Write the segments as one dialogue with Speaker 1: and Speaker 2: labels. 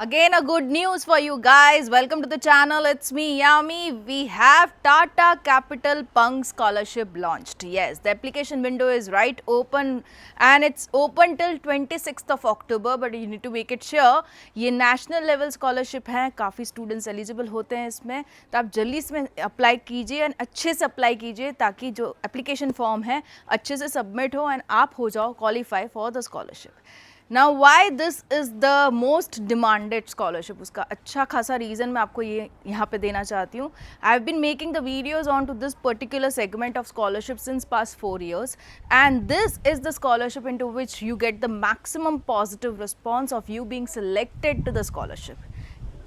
Speaker 1: Again, a good news for you guys. Welcome to the channel. It's me, Yami. We have Tata Capital Punk Scholarship launched. Yes, the application window is right open and it's open till 26th of October. But you need to make it sure ये national level scholarship है, काफ़ी students eligible होते हैं इसमें, तो आप जल्दी इसमें अप्लाई कीजिए और अच्छे से अप्लाई कीजिए ताकि जो application form है अच्छे से submit हो and आप हो जाओ qualify for the scholarship. Now why this is the most demanded scholarship, उसका अच्छा खासा रीज़न मैं आपको ये यहाँ पे देना चाहती हूँ. I have been making the videos on to this particular segment of scholarship since past 4 years and this is the scholarship into which you get the maximum positive response of you being selected to the scholarship.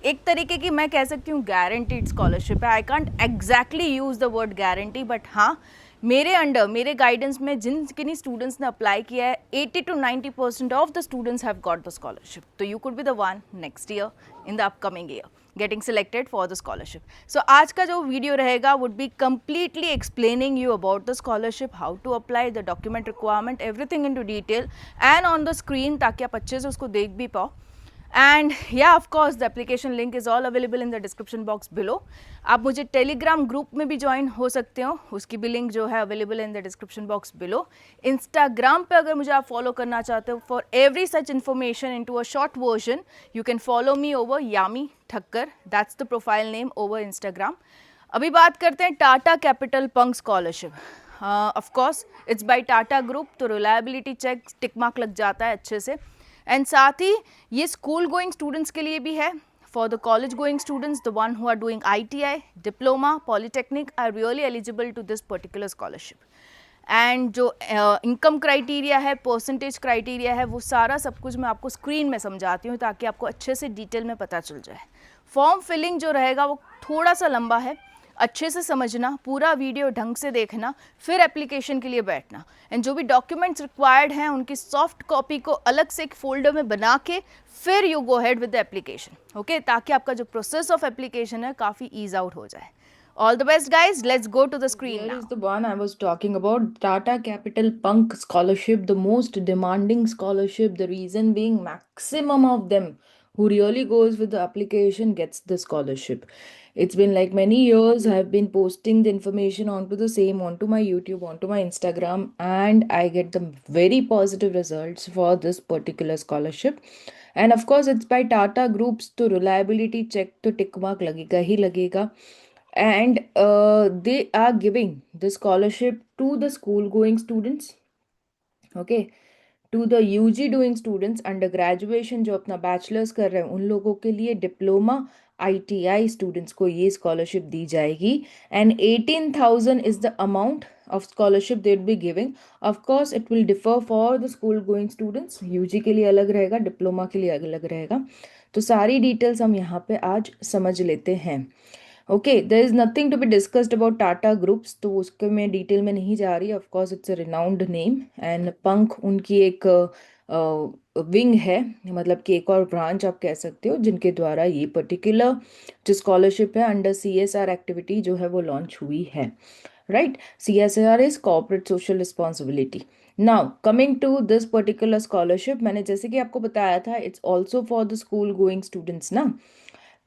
Speaker 1: एक तरीके की मैं कह सकती हूँ guaranteed scholarship है. I can't exactly use the word guarantee, but हाँ, मेरे अंडर मेरे गाइडेंस में जिन किन्हीं स्टूडेंट्स ने अप्लाई किया है 80 to 90% of the students have got the scholarship. तो you could be the one next year in the upcoming year getting selected for the scholarship. So आज का जो वीडियो रहेगा would be completely explaining you about the scholarship, how to apply, the document requirement, everything into detail and on the screen ताकि आप अच्छे से उसको देख भी पाओ. एंड या of course the application link is all available in the description box below. आप मुझे टेलीग्राम ग्रुप में भी ज्वाइन हो सकते हो, उसकी भी लिंक जो है available in the description box below. Instagram पे अगर मुझे आप फॉलो करना चाहते हो for every such information into a short version you can follow me over Yami Thakkar. That's the profile name over Instagram. अभी बात करते हैं Tata capital Pankh scholarship. Of course it's by Tata group, तो रिलायबिलिटी चेक टिक मार्क लग जाता है अच्छे से. एंड साथ ही ये स्कूल गोइंग स्टूडेंट्स के लिए भी है. For the college going students, the one who are doing ITI, diploma, polytechnic are really eligible to this particular scholarship. And जो इनकम क्राइटेरिया है, परसेंटेज क्राइटेरिया है, वो सारा सब कुछ मैं आपको स्क्रीन में समझाती हूँ ताकि आपको अच्छे से डिटेल में पता चल जाए. फॉर्म फिलिंग जो रहेगा वो थोड़ा सा लंबा है, अच्छे से समझना, पूरा वीडियो ढंग से देखना, फिर एप्लीकेशन के लिए बैठना. एंड जो भी डॉक्यूमेंट्स रिक्वायर्ड हैं उनकी सॉफ्ट कॉपी को अलग से एक फोल्डर में बना के फिर you go head with the application. Okay, ताकि आपका जो प्रोसेस ऑफ एप्लीकेशन है काफ़ी ईज आउट हो जाए. All the best, guys. Let's go to the screen
Speaker 2: Here
Speaker 1: now.
Speaker 2: is the one I was talking about, Tata Capital Punk Scholarship, the most demanding scholarship. The reason being, maximum of them who really goes with the application gets the scholarship. It's been like many years I've been posting the information onto the same, onto my YouTube, onto my Instagram, and I get the very positive results for this particular scholarship. And of course it's by Tata Groups, तो reliability check तो tick mark लगेगा ही लगेगा. And they are giving the scholarship to the school going students, okay, to the UG doing students, under graduation जो अपना bachelors कर रहे हैं उन लोगों के लिए, डिप्लोमा ITI स्टूडेंट्स को ये स्कॉलरशिप दी जाएगी. And 18,000 is the amount of scholarship they will be giving. Of course it will differ for the school going students, UG के लिए अलग रहेगा, डिप्लोमा के लिए अलग रहेगा. तो सारी डिटेल्स हम यहाँ पे आज समझ लेते हैं. Okay, there is nothing to be discussed about Tata groups, तो उसके मैं डिटेल में नहीं जा रही. Of course it's a renowned name and Pankh उनकी एक विंग है, मतलब कि एक और ब्रांच आप कह सकते हो, जिनके द्वारा ये पर्टिकुलर जो स्कॉलरशिप है अंडर CSR एक्टिविटी जो है वो लॉन्च हुई है. Right, CSR is corporate social responsibility. Now coming to this particular scholarship, मैंने जैसे कि आपको बताया था it's also for the school going students ना.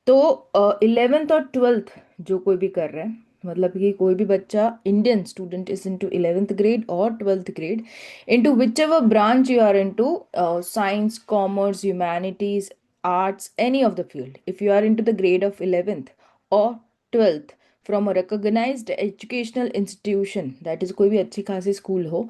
Speaker 2: तो 11th और 12th जो कोई भी कर रहे हैं, मतलब कि कोई भी बच्चा Indian student is into 11th grade और 12th grade into whichever branch you are into, science, commerce, humanities, arts, any of the field. If you are into the grade of 11th और 12th from a recognised educational institution, that is कोई भी अच्छी खासी school हो,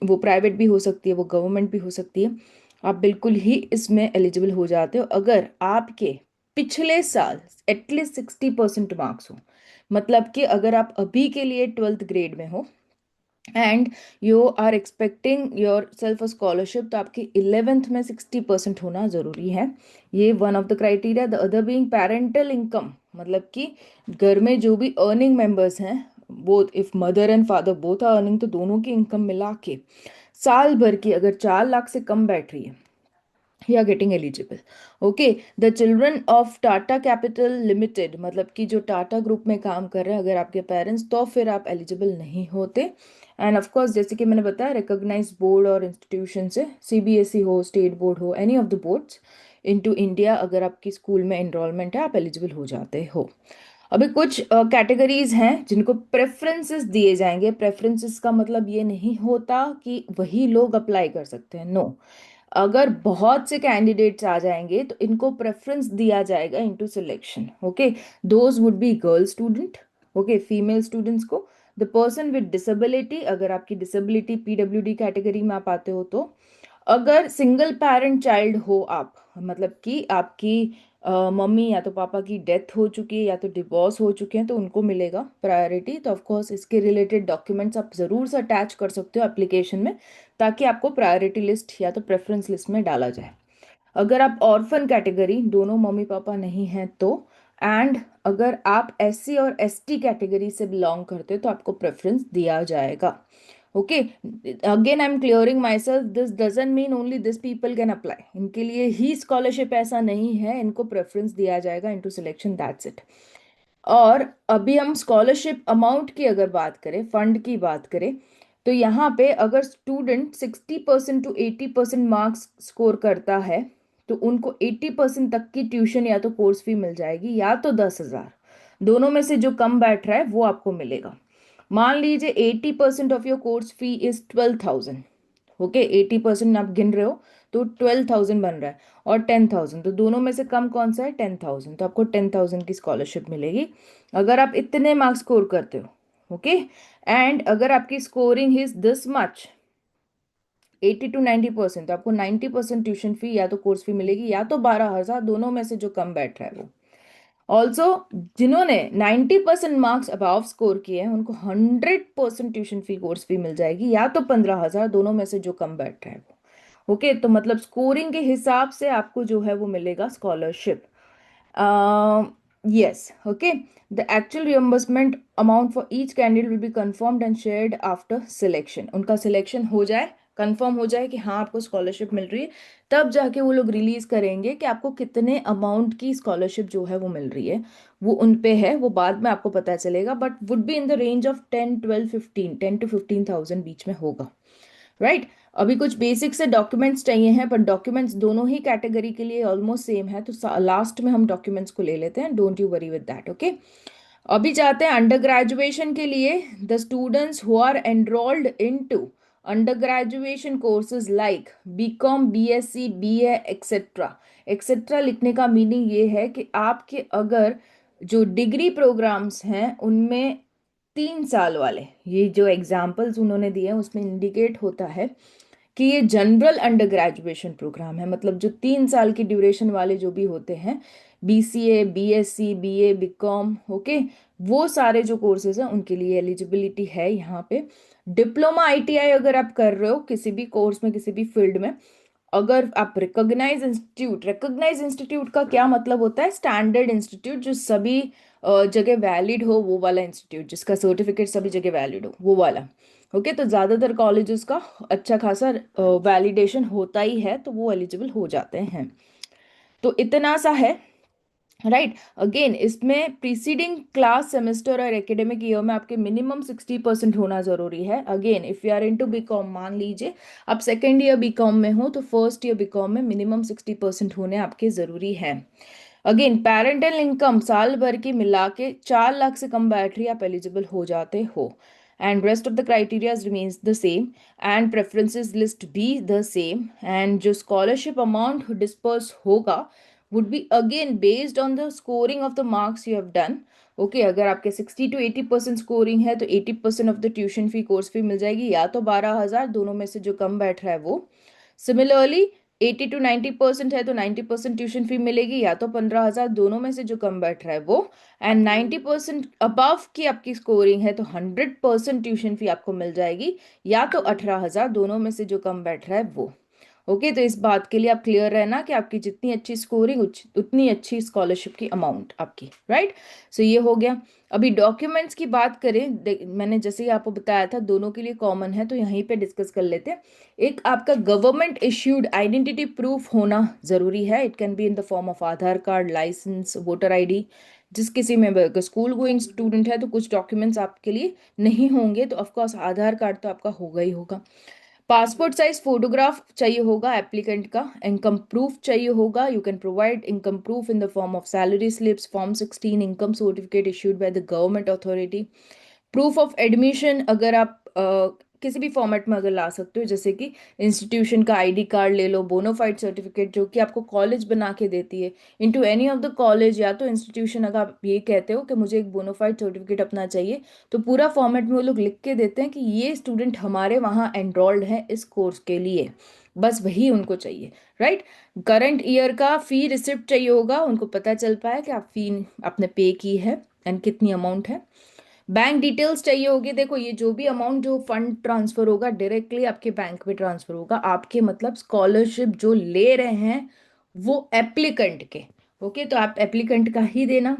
Speaker 2: वो private भी हो सकती है, वो गवर्नमेंट भी हो सकती है, आप बिल्कुल ही इसमें एलिजिबल हो जाते हो अगर आपके पिछले साल एटलीस्ट 60% मार्क्स हो. मतलब कि अगर आप अभी के लिए 12th ग्रेड में हो and you are expecting yourself a scholarship, तो आपके 11th में 60% होना ज़रूरी है. ये one of the criteria. The other being parental income, मतलब कि घर में जो भी अर्निंग मेंबर्स हैं, both if mother and father both are earning, तो दोनों की इनकम मिला के साल भर की अगर 4 लाख से कम बैठ रही है, you are getting eligible. Okay, the children of Tata Capital Limited, मतलब कि जो टाटा ग्रुप में काम कर रहे हैं, अगर आपके पेरेंट्स, तो फिर आप एलिजिबल नहीं होते. एंड ऑफ कोर्स जैसे कि मैंने बताया, रिकॉग्नाइज बोर्ड और इंस्टीट्यूशन से, CBSE हो, स्टेट बोर्ड हो, any of the boards, into India अगर आपकी स्कूल में एनरोलमेंट है, आप एलिजिबल हो जाते हो। अभी कुछ कैटेगरीज हैं जिनको प्रेफरेंसेस दिए जाएंगे। प्रेफरेंसेस का मतलब ये नहीं होता कि वही लोग अप्लाई कर सकते हैं, नो। अगर बहुत से कैंडिडेट्स आ जाएंगे तो इनको प्रेफरेंस दिया जाएगा into selection. Okay, those would be girl student, okay, female students को, द पर्सन विद डिसेबिलिटी, अगर आपकी डिसेबिलिटी पीडब्ल्यूडी कैटेगरी में आप आते हो तो, अगर सिंगल पेरेंट चाइल्ड हो आप, मतलब कि आपकी मम्मी या तो पापा की डेथ हो चुकी है या तो डिवोर्स हो चुके हैं, तो उनको मिलेगा प्रायोरिटी। तो ऑफ कोर्स इसके रिलेटेड डॉक्यूमेंट्स आप ज़रूर से अटैच कर सकते हो एप्लीकेशन में, ताकि आपको प्रायोरिटी लिस्ट या तो प्रेफरेंस लिस्ट में डाला जाए। अगर आप ऑर्फन कैटेगरी, दोनों मम्मी पापा नहीं हैं तो, एंड अगर आप एससी और एसटी कैटेगरी से बिलोंग करते हो तो आपको प्रेफरेंस दिया जाएगा। Okay, again I am clearing my self, this doesn't mean only this people can apply, इनके लिए ही स्कॉलरशिप ऐसा नहीं है, इनको प्रेफरेंस दिया जाएगा इनटू सिलेक्शन, दैट्स इट। और अभी हम स्कॉलरशिप अमाउंट की अगर बात करें, फंड की बात करें, तो यहाँ पे अगर स्टूडेंट 60% टू 80% मार्क्स स्कोर करता है तो उनको 80% तक की ट्यूशन या तो कोर्स फी मिल जाएगी, या तो 10,000, दोनों में से जो कम बैठ रहा है वो आपको मिलेगा। मान लीजिए 80% of your course fee is 12,000, okay, 80% आप गिन रहे हो तो 12,000 बन रहा है, और 10,000, तो दोनों में से कम कौन सा है, 10,000, तो आपको 10,000 की स्कॉलरशिप मिलेगी अगर आप इतने मार्क्स स्कोर करते हो। ओके, एंड अगर आपकी scoring is this much, 80 to 90%, तो आपको 90% ट्यूशन फी या तो कोर्स फी मिलेगी, या तो 12,000, दोनों में से जो कम बैठ रहा है वो। ऑल्सो जिन्होंने 90% मार्क्स अबाव स्कोर किए हैं उनको 100% ट्यूशन फी कोर्स फी मिल जाएगी, या तो 15,000, दोनों में से जो कम बैठ रहा है वो। ओके, तो मतलब स्कोरिंग के हिसाब से आपको जो है वो मिलेगा scholarship. yes, okay, the actual reimbursement amount for each candidate will be confirmed and shared after selection। उनका सिलेक्शन हो जाए, कंफर्म हो जाए कि हाँ आपको स्कॉलरशिप मिल रही है, तब जाके वो लोग रिलीज करेंगे कि आपको कितने अमाउंट की स्कॉलरशिप जो है वो मिल रही है। वो उन पे है, वो बाद में आपको पता चलेगा, but would be in the range of 10 to 15 बीच में होगा, राइट। अभी कुछ बेसिक से डॉक्यूमेंट्स चाहिए हैं, पर डॉक्यूमेंट्स दोनों ही कैटेगरी के लिए ऑलमोस्ट सेम है, तो लास्ट में हम डॉक्यूमेंट्स को ले लेते हैं, don't you worry with that. Okay, अभी जाते हैं अंडर ग्रेजुएशन के लिए। The students who are enrolled into under graduation courses like BCom, BSc, BA etcetera. Etcetera लिखने का मीनिंग ये है कि आपके अगर जो डिग्री प्रोग्राम्स हैं उनमें 3 साल वाले, ये जो एग्जाम्पल्स उन्होंने दिए हैं उसमें इंडिकेट होता है कि ये जनरल अंडर ग्रेजुएशन प्रोग्राम है, मतलब जो 3 साल की ड्यूरेशन वाले जो भी होते हैं, BCA, BSc, BA, BCom, okay, वो सारे जो कोर्सेज हैं उनके लिए एलिजिबिलिटी है यहाँ पे। डिप्लोमा आईटीआई अगर आप कर रहे हो किसी भी कोर्स में, किसी भी फील्ड में, अगर आप रिकॉग्नाइज इंस्टीट्यूट, रिकॉग्नाइज इंस्टीट्यूट का क्या मतलब होता है, स्टैंडर्ड इंस्टीट्यूट जो सभी जगह वैलिड हो, वो वाला इंस्टीट्यूट जिसका सर्टिफिकेट सभी जगह वैलिड हो, वो वाला। ओके, तो ज़्यादातर कॉलेजेस का अच्छा खासा वैलिडेशन होता ही है, तो वो एलिजिबल हो जाते हैं। तो इतना सा है, राइट। अगेन इसमें प्रीसीडिंग क्लास सेमेस्टर और एकेडमिक ईयर में आपके मिनिमम 60% होना जरूरी है। Again if you are into BCom, मान लीजिए आप सेकेंड ईयर बीकॉम में हो तो फर्स्ट ईयर बीकॉम में मिनिमम 60% होने आपके जरूरी है। अगेन पेरेंटल इनकम साल भर की मिला के 4 लाख से कम बैठ रही आप एलिजिबल हो जाते हो, and rest of the criterias remains the same, and preferences list भी द सेम, एंड जो स्कॉलरशिप अमाउंट डिस्पर्स होगा would be again based on the scoring of the marks you have done। Okay, अगर आपके 60 to 80% scoring है तो 80% of the tuition fee course fee मिल जाएगी, या तो 12,000, दोनों में से जो कम बैठ रहा है वो। सिमिलरली 80 to 90% है तो 90% ट्यूशन फी मिलेगी, या तो 15,000, दोनों में से जो कम बैठ रहा है वो। एंड 90% अबव की आपकी स्कोरिंग है तो 100% ट्यूशन फी आपको मिल जाएगी, या तो 18,000, दोनों में से जो कम बैठ रहा है वो। ओके, तो इस बात के लिए आप क्लियर रहना कि आपकी जितनी अच्छी स्कोरिंग उतनी अच्छी स्कॉलरशिप की अमाउंट आपकी, राइट। सो ये हो गया। अभी डॉक्यूमेंट्स की बात करें, मैंने जैसे ही आपको बताया था दोनों के लिए कॉमन है, तो यहीं पे डिस्कस कर लेते हैं। एक आपका गवर्नमेंट इश्यूड आइडेंटिटी प्रूफ होना ज़रूरी है। It can be in the form of Aadhaar card, licence, voter ID. जिस किसी में अगर स्कूल गोइंग स्टूडेंट है तो कुछ डॉक्यूमेंट्स आपके लिए नहीं होंगे, तो ऑफकोर्स आधार कार्ड तो आपका होगा ही होगा। पासपोर्ट साइज फोटोग्राफ चाहिए होगा एप्लीकेंट का, इनकम प्रूफ चाहिए होगा, you can provide income proof in the form of salary slips, form 16, income certificate issued by the government authority, proof of admission अगर आप किसी भी फॉर्मेट में अगर ला सकते हो, जैसे कि इंस्टीट्यूशन का आईडी कार्ड ले लो, बोनाफाइड सर्टिफिकेट जो कि आपको कॉलेज बना के देती है, into any of the college या तो इंस्टीट्यूशन, अगर आप ये कहते हो कि मुझे एक बोनाफाइड सर्टिफिकेट अपना चाहिए, तो पूरा फॉर्मेट में वो लोग लिख के देते हैं कि ये स्टूडेंट हमारे वहाँ एनरोल्ड है इस कोर्स के लिए, बस वही उनको चाहिए, राइट। करंट ईयर का फी रिसिप्ट चाहिए होगा, उनको पता चल पाए कि आप फी आपने पे की है एंड कितनी अमाउंट है। बैंक डिटेल्स चाहिए होगी, देखो ये जो भी अमाउंट जो फंड ट्रांसफर होगा डायरेक्टली आपके बैंक में ट्रांसफर होगा, आपके मतलब स्कॉलरशिप जो ले रहे हैं वो एप्लीकेंट के, ओके, तो आप एप्लीकेंट का ही देना।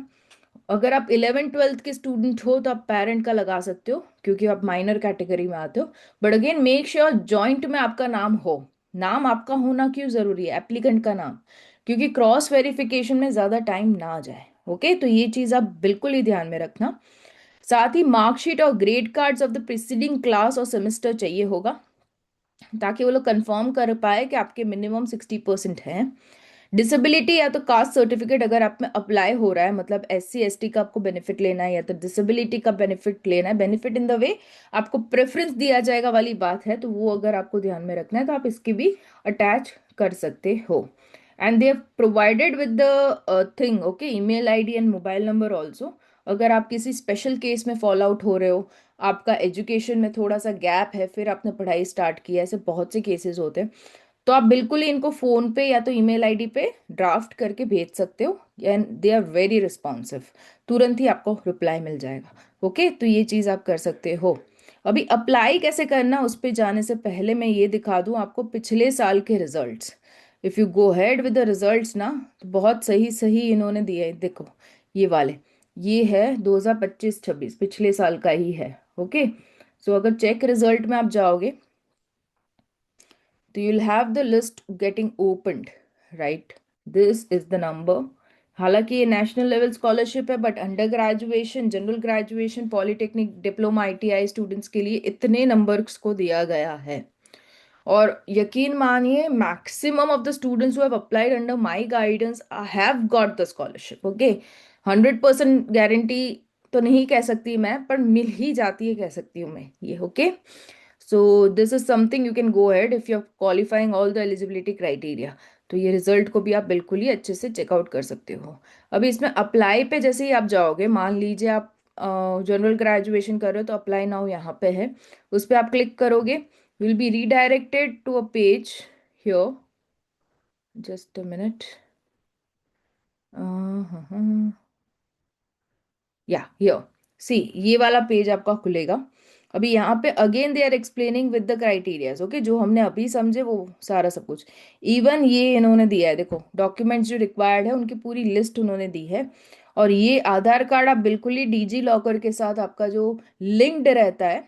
Speaker 2: अगर आप 11th 12th के स्टूडेंट हो तो आप पेरेंट का लगा सकते हो क्योंकि आप माइनर कैटेगरी में आते हो, but again make sure joint में आपका नाम हो। नाम आपका होना क्यों जरूरी है, एप्लीकेंट का नाम, क्योंकि क्रॉस वेरिफिकेशन में ज्यादा टाइम ना जाए, ओके, तो ये चीज आप बिल्कुल ही ध्यान में रखना। साथ ही मार्कशीट और grade cards of the preceding class और सेमेस्टर चाहिए होगा ताकि वो लोग कंफर्म कर पाए कि आपके मिनिमम 60% है। डिसेबिलिटी या तो कास्ट सर्टिफिकेट अगर आप में अप्लाई हो रहा है, मतलब SC ST का आपको बेनिफिट लेना है या तो डिसेबिलिटी का बेनिफिट लेना है, बेनिफिट इन द वे आपको प्रेफरेंस दिया जाएगा वाली बात है, तो वो अगर आपको ध्यान में रखना है तो आप इसकी भी अटैच कर सकते हो। And they have provided with the thing, okay, email ID and mobile number also. अगर आप किसी स्पेशल केस में फॉल आउट हो रहे हो, आपका एजुकेशन में थोड़ा सा गैप है, फिर आपने पढ़ाई स्टार्ट की है, ऐसे बहुत से केसेस होते हैं, तो आप बिल्कुल ही इनको फोन पे या तो ईमेल आईडी पे ड्राफ्ट करके भेज सकते हो and they are very responsive, तुरंत ही आपको रिप्लाई मिल जाएगा, ओके, तो ये चीज़ आप कर सकते हो। अभी अप्लाई कैसे करना उस पे जाने से पहले मैं ये दिखा दूं आपको पिछले साल के results. If you go head with the results ना, तो बहुत सही सही इन्होंने दिए हैं, देखो ये वाले, ये है 2025-26 पिछले साल का ही है, ओके। सो अगर चेक रिजल्ट में आप जाओगे तो you'll have the list getting opened, right? This is the number। हालांकि ये नेशनल लेवल स्कॉलरशिप है, but under graduation, general graduation, polytechnic, diploma, ITI students के लिए इतने नंबर्स को दिया गया है। और यकीन मानिए maximum of the students who have applied under my guidance have got the scholarship, okay. 100% guarantee तो नहीं कह सकती मैं, पर मिल ही जाती है कह सकती हूँ मैं ये, okay. So this is something you can go ahead if you are qualifying all the eligibility criteria, तो ये रिजल्ट को भी आप बिल्कुल ही अच्छे से चेकआउट कर सकते हो। अभी इसमें अप्लाई पे जैसे ही आप जाओगे, मान लीजिए आप जनरल ग्रेजुएशन कर रहे हो तो अप्लाई नाउ यहाँ पे है, उस पर आप क्लिक करोगे, will be redirected to a page here, just a minute, yeah here, see ये वाला पेज आपका खुलेगा। अभी यहाँ पे again they are explaining with the criterias, okay, जो हमने अभी समझे वो सारा सब कुछ, इवन ये इन्होंने दिया है, देखो डॉक्यूमेंट्स जो रिक्वायर्ड है उनकी पूरी लिस्ट उन्होंने दी है। और ये आधार कार्ड आप बिल्कुल ही डिजी लॉकर के साथ आपका जो लिंक्ड रहता है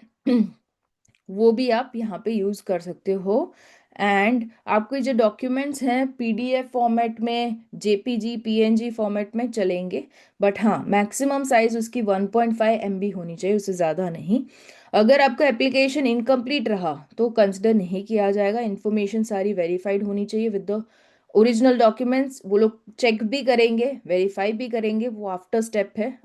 Speaker 2: वो भी आप यहाँ पे यूज कर सकते हो। एंड आपको ये जो डॉक्यूमेंट्स हैं PDF फॉर्मेट में, JPG PNG फॉर्मेट में चलेंगे, बट हाँ मैक्सिमम साइज उसकी 1.5 MB होनी चाहिए, उससे ज़्यादा नहीं। अगर आपका एप्लीकेशन इनकम्प्लीट रहा तो कंसिडर नहीं किया जाएगा, इन्फॉर्मेशन सारी वेरीफाइड होनी चाहिए विद द ओरिजिनल डॉक्यूमेंट्स, वो लोग चेक भी करेंगे, वेरीफाई भी करेंगे, वो आफ्टर स्टेप है,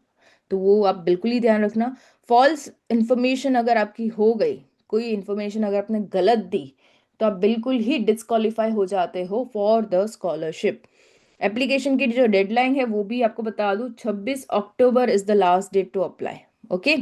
Speaker 2: तो वो आप बिल्कुल ही ध्यान रखना। फॉल्स इंफॉर्मेशन अगर आपकी हो गई, कोई इंफॉर्मेशन अगर आपने गलत दी, तो आप बिल्कुल ही डिस्क्वालीफाई हो जाते हो फॉर द स्कॉलरशिप। एप्लीकेशन की जो डेडलाइन है वो भी आपको बता दूं, 26 October is the last date to apply, okay.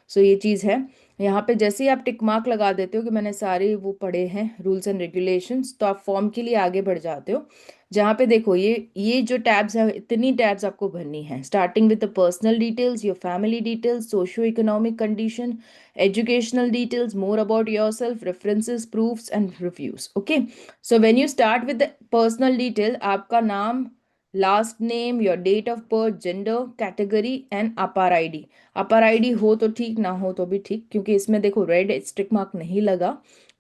Speaker 2: So ये चीज़ है। यहाँ पे जैसे ही आप टिक मार्क लगा देते हो कि मैंने सारे वो पढ़े हैं रूल्स एंड रेगुलेशंस, तो आप फॉर्म के लिए आगे बढ़ जाते हो, जहाँ पे देखो ये जो टैब्स है, इतनी टैब्स आपको भरनी है, starting with the personal details, your family details, socio economic condition, educational details, more about yourself, references, proofs and reviews, okay। So when you start with the personal detail, आपका नाम, last name, your date of birth, gender, category and APAAR ID. APAAR ID हो तो ठीक, ना हो तो भी ठीक, क्योंकि इसमें देखो रेड स्टिक मार्क नहीं लगा,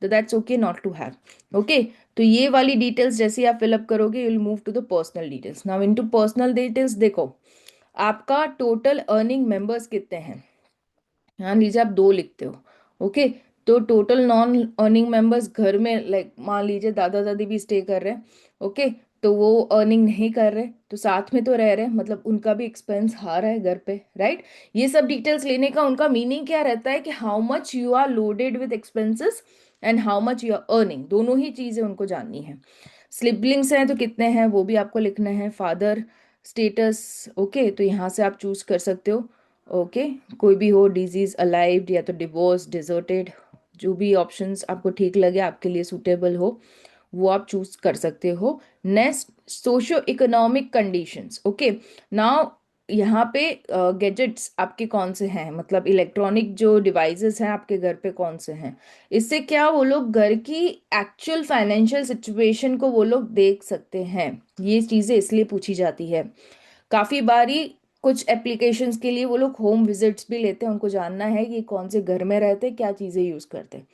Speaker 2: तो that's okay not to have, okay. तो ये वाली डिटेल्स जैसे ही आप फिलअप करोगे you will move to the personal details. Now into personal details, देखो आपका टोटल अर्निंग मेंबर्स कितने हैं, मान लीजिए आप 2 लिखते हो, ओके, तो टोटल नॉन अर्निंग मेंबर्स घर में, लाइक मान लीजिए दादा दादी भी स्टे कर रहे हैं, ओके, तो वो अर्निंग नहीं कर रहे, तो साथ में तो रह रहे हैं, मतलब उनका भी एक्सपेंस आ रहा है घर पे, राइट। ये सब डिटेल्स लेने का उनका मीनिंग क्या रहता है कि how much you are loaded with expenses and how much you are earning, दोनों ही चीजें उनको जाननी है। सिबलिंग्स हैं तो कितने हैं वो भी आपको लिखना है, फादर स्टेटस, ओके, तो यहाँ से आप चूज कर सकते हो, ओके, कोई भी हो, डिजीज, अलाइव्ड या तो डिवोर्स, डिजर्टेड, जो भी ऑप्शंस आपको ठीक लगे, आपके लिए सूटेबल हो, वो आप चूज कर सकते हो। Next, socio economic conditions, okay. Now यहाँ पे गैजेट्स आपके कौन से हैं, मतलब इलेक्ट्रॉनिक जो डिवाइसेस हैं आपके घर पे कौन से हैं, इससे क्या वो लोग घर की एक्चुअल फाइनेंशियल सिचुएशन को वो लोग देख सकते हैं। ये चीज़ें इसलिए पूछी जाती है काफ़ी बारी। कुछ एप्लीकेशंस के लिए वो लोग होम विजिट्स भी लेते हैं, उनको जानना है कि कौन से घर में रहते हैं, क्या चीज़ें यूज़ करते हैं,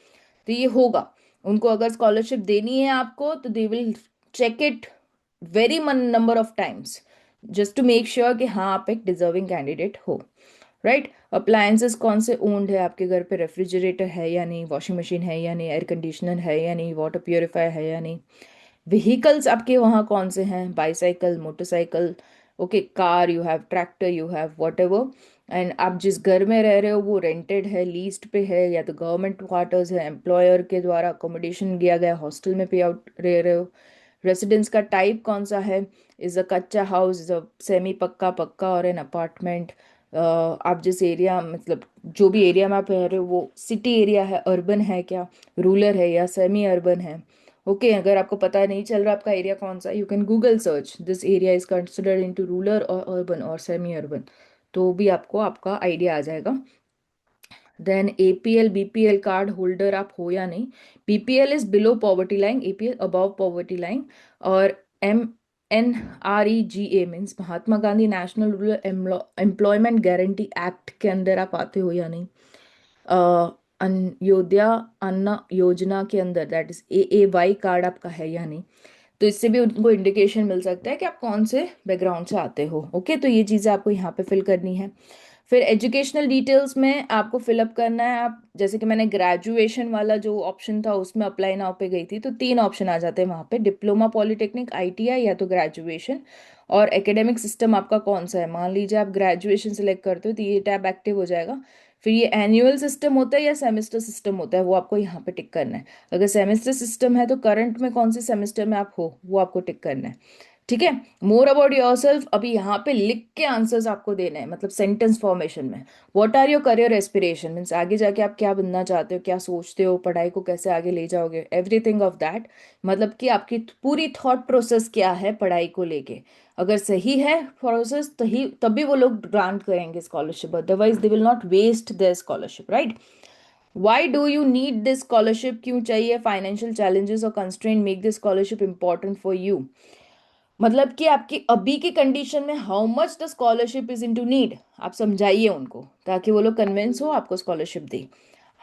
Speaker 2: तो ये होगा। उनको अगर स्कॉलरशिप देनी है आपको तो they will check it very number of times just to make sure कि हाँ आप एक डिजर्विंग कैंडिडेट हो, राइट। अप्लायंसेस कौन से ओन्ड है आपके घर पे, रेफ्रिजरेटर है या नहीं, वॉशिंग मशीन है या नहीं, एयर कंडीशनर है या नहीं, वाटर प्योरीफायर है या नहीं, व्हीकल्स आपके वहाँ कौन से हैं, bicycle, motorcycle, okay, car you have, tractor you have, what ever. And आप जिस घर में रह रहे हो वो रेंटेड है, लीज्ड पे है, या तो गवर्नमेंट क्वार्टर्स है, एम्प्लॉयर के द्वारा अकोमोडेशन दिया गया, हॉस्टल में पे आउट रह रहे हो। रेसिडेंस का टाइप कौन सा है, इज अ कच्चा हाउस, इज अ सेमी पक्का, पक्का और एन अपार्टमेंट। आप जिस एरिया, मतलब जो भी एरिया में आप रह रहे हो वो सिटी एरिया है, अर्बन है क्या, रूरल है या सेमी अर्बन है, ओके। अगर आपको पता नहीं चल रहा आपका एरिया कौन सा, you can Google search this area is considered into rural और अर्बन और सेमी अर्बन, तो भी आपको आपका आइडिया आ जाएगा। Then APL BPL card holder आप हो या नहीं, BPL is below poverty line, APL above poverty line, और MNREGA means Mahatma Gandhi national rural employment guarantee act के अंदर आप आते हो या नहीं, अंत्योदय अन्न योजना के अंदर, दैट इज AAY कार्ड आपका है या नहीं, तो इससे भी उनको इंडिकेशन मिल सकता है कि आप कौन से बैकग्राउंड से आते हो, ओके। तो ये चीज़ें आपको यहाँ पे फिल करनी है। फिर एजुकेशनल डिटेल्स में आपको फिलअप करना है, आप जैसे कि मैंने ग्रेजुएशन वाला जो ऑप्शन था उसमें अप्लाई नाउ पे गई थी, तो 3 ऑप्शन आ जाते हैं वहाँ पे, डिप्लोमा, पॉलिटेक्निक, ITI या तो ग्रेजुएशन, और एकेडमिक सिस्टम आपका कौन सा है। मान लीजिए आप ग्रेजुएशन सेलेक्ट करते हो तो ये टैब एक्टिव हो जाएगा। फिर ये एनुअल सिस्टम होता है या सेमेस्टर सिस्टम होता है वो आपको यहाँ पे टिक करना है। अगर सेमेस्टर सिस्टम है तो करंट में कौन से सेमेस्टर में आप हो वो आपको टिक करना है, ठीक है। मोर अबाउट योरसेल्फ अभी यहाँ पे लिख के आंसर्स आपको देने हैं, मतलब सेंटेंस फॉर्मेशन में। What are your career aspiration means आगे जाके आप क्या बनना चाहते हो, क्या सोचते हो, पढ़ाई को कैसे आगे ले जाओगे, एवरीथिंग ऑफ दैट, मतलब कि आपकी पूरी थॉट प्रोसेस क्या है पढ़ाई को लेके। अगर सही है प्रोसेस तो ही तभी वो लोग ग्रांट करेंगे scholarship, otherwise they will not waste their scholarship, right. Why do you need this scholarship, क्यों चाहिए, फाइनेंशियल चैलेंजेस और constraint make this scholarship important for you, मतलब कि आपकी अभी की कंडीशन में how much the scholarship is into need, आप समझाइए उनको ताकि वो लोग कन्विंस हो आपको स्कॉलरशिप दे।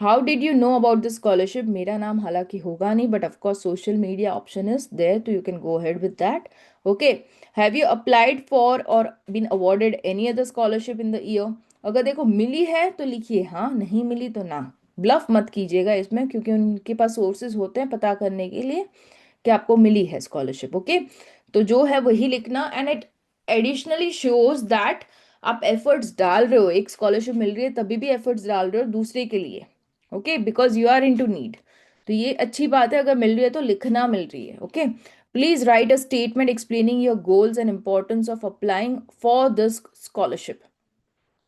Speaker 2: How did you know about this scholarship, मेरा नाम हालांकि होगा नहीं but of course social media option is there तो you can go ahead with that, okay. Have you applied for or been awarded any other scholarship in the year, अगर देखो मिली है तो लिखिए हाँ, नहीं मिली तो ना, ब्लफ मत कीजिएगा इसमें, क्योंकि उनके पास सोर्सेज होते हैं पता करने के लिए कि आपको मिली है स्कॉलरशिप, ओके। तो जो है वही लिखना, and it additionally shows that आप एफर्ट्स डाल रहे हो, एक स्कॉलरशिप मिल रही है तभी भी एफर्ट्स डाल रहे हो दूसरे के लिए, okay, because you are into need. तो ये अच्छी बात है, अगर मिल रही है तो लिखना मिल रही है, okay. Please right a statement explaining your goals and importance of applying for this scholarship,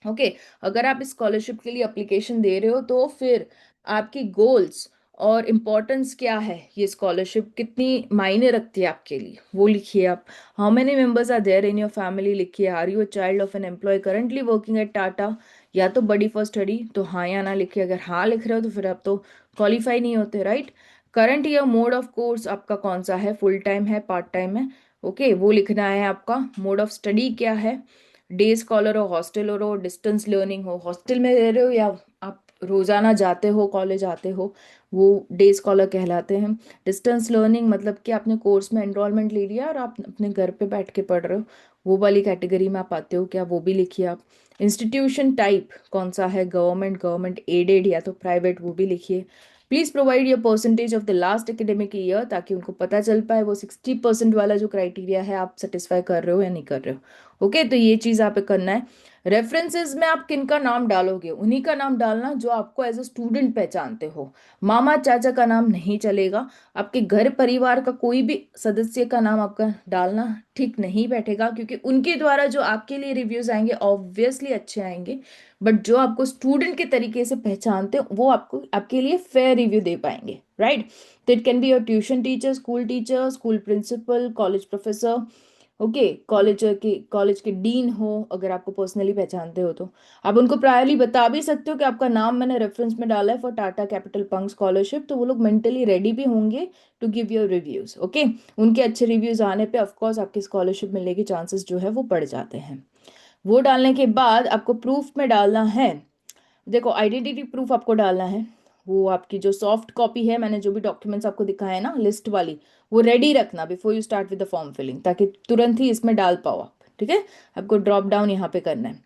Speaker 2: okay. अगर आप इस स्कॉलरशिप के लिए अप्लीकेशन दे रहे हो तो फिर आपकी गोल्स और इम्पोर्टेंस क्या है, ये स्कॉलरशिप कितनी मायने रखती है आपके लिए वो लिखिए आप। How many members are there in your family लिखिए। Are you a child of an employee currently working at Tata, या तो बड़ी फॉर स्टडी, तो हाँ या ना लिखिए। अगर हाँ लिख रहे हो तो फिर आप तो क्वालिफाई नहीं होते, right. Current year mode of course आपका कौन सा है, फुल टाइम है, पार्ट टाइम है, ओके, वो लिखना है आपका। मोड ऑफ स्टडी क्या है, डे स्कॉलर हो, हॉस्टल हो, डिस्टेंस लर्निंग हो, हॉस्टल में रह रहे हो या आप रोजाना जाते हो कॉलेज आते हो, वो डे स्कॉलर कहलाते हैं। डिस्टेंस लर्निंग मतलब कि आपने कोर्स में एनरोलमेंट ले लिया और आप अपने घर पे बैठ के पढ़ रहे हो, वो वाली कैटेगरी में आप आते हो क्या, वो भी लिखिए आप। इंस्टीट्यूशन टाइप कौन सा है, गवर्नमेंट एडेड या तो प्राइवेट, वो भी लिखिए। Please provide your percentage of the last academic year, ताकि उनको पता चल पाए वो 60% वाला जो क्राइटेरिया है आप सेटिस्फाई कर रहे हो या नहीं कर रहे हो। ओके, तो ये चीज़ आप पे करना है। रेफरेंसेस में आप किन का नाम डालोगे, उन्हीं का नाम डालना जो आपको एज अ स्टूडेंट पहचानते हो। मामा चाचा का नाम नहीं चलेगा। आपके घर परिवार का कोई भी सदस्य का नाम आपका डालना ठीक नहीं बैठेगा, क्योंकि उनके द्वारा जो आपके लिए रिव्यूज आएंगे ऑब्वियसली अच्छे आएंगे, बट जो आपको स्टूडेंट के तरीके से पहचानते हो वो आपको आपके लिए फेयर रिव्यू दे पाएंगे, राइट। तो it can be your tuition teacher, school principal, college professor, okay, college के डीन हो, अगर आपको पर्सनली पहचानते हो तो आप उनको प्रायरली बता भी सकते हो कि आपका नाम मैंने रेफरेंस में डाला है for Tata capital Pankh scholarship, तो वो लोग मेंटली रेडी भी होंगे to give your reviews. Okay, उनके अच्छे रिव्यूज आने पे ऑफकोर्स आपकी स्कॉलरशिप मिलने के चांसेस जो है वो बढ़ जाते हैं। वो डालने के बाद आपको प्रूफ में डालना है, देखो आइडेंटिटी प्रूफ आपको डालना है। वो आपकी जो सॉफ्ट कॉपी है, मैंने जो भी डॉक्यूमेंट्स आपको दिखाए हैं ना लिस्ट वाली, वो रेडी रखना before you start with the form filling, ताकि तुरंत ही इसमें डाल पाओ आप। ठीक है, आपको ड्रॉप डाउन यहाँ पे करना है।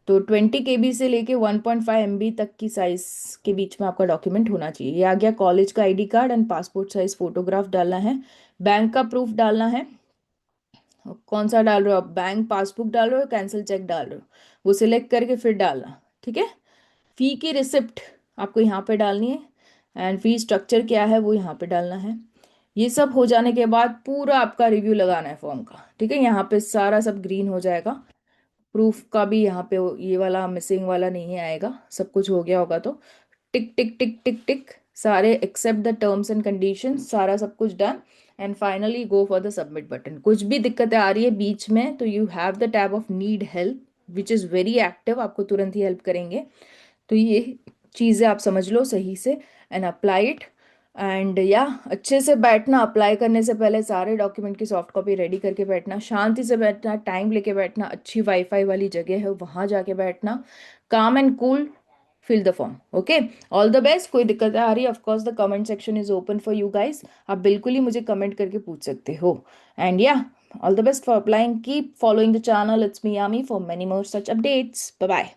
Speaker 2: तो 20 KB से लेके 1.5 MB तक की साइज के बीच में आपका डॉक्यूमेंट होना चाहिए। ये आ गया, कॉलेज का ID card and passport size photograph डालना है। बैंक का प्रूफ डालना है। कौन सा डाल रहे हो आप, बैंक पासबुक डाल रहे हो, कैंसिल चेक डाल रहे हो, वो सिलेक्ट करके फिर डालना। ठीक है, फी की रिसिप्ट आपको यहाँ पे डालनी है, एंड फी स्ट्रक्चर क्या है वो यहाँ पे डालना है। ये सब हो जाने के बाद पूरा आपका रिव्यू लगाना है फॉर्म का। ठीक है, यहाँ पे सारा सब ग्रीन हो जाएगा। प्रूफ का भी यहाँ पे ये वाला मिसिंग वाला नहीं आएगा, सब कुछ हो गया होगा तो टिक टिक टिक टिक टिक, सारे except the terms and condition, सारा सब कुछ done. And finally go for the submit button. कुछ भी दिक्कतें आ रही है बीच में तो you have the tab of need help which is very active, आपको तुरंत ही हेल्प करेंगे। तो ये चीज़ें आप समझ लो सही से एंड अप्लाई इट। एंड या अच्छे से बैठना, अप्लाई करने से पहले सारे डॉक्यूमेंट की सॉफ्ट कॉपी रेडी करके बैठना, शांति से बैठना, टाइम लेके बैठना, अच्छी वाईफाई वाली जगह है वहाँ जाके बैठना, calm and cool, fill the form. Okay, all the best. कोई दिक्कत आ रही है, of course the comment section is open for you guys, आप बिल्कुल ही मुझे कमेंट करके पूछ सकते हो। And yeah all the best for applying, keep following the channel, it's me Yami for many more such updates, bye bye.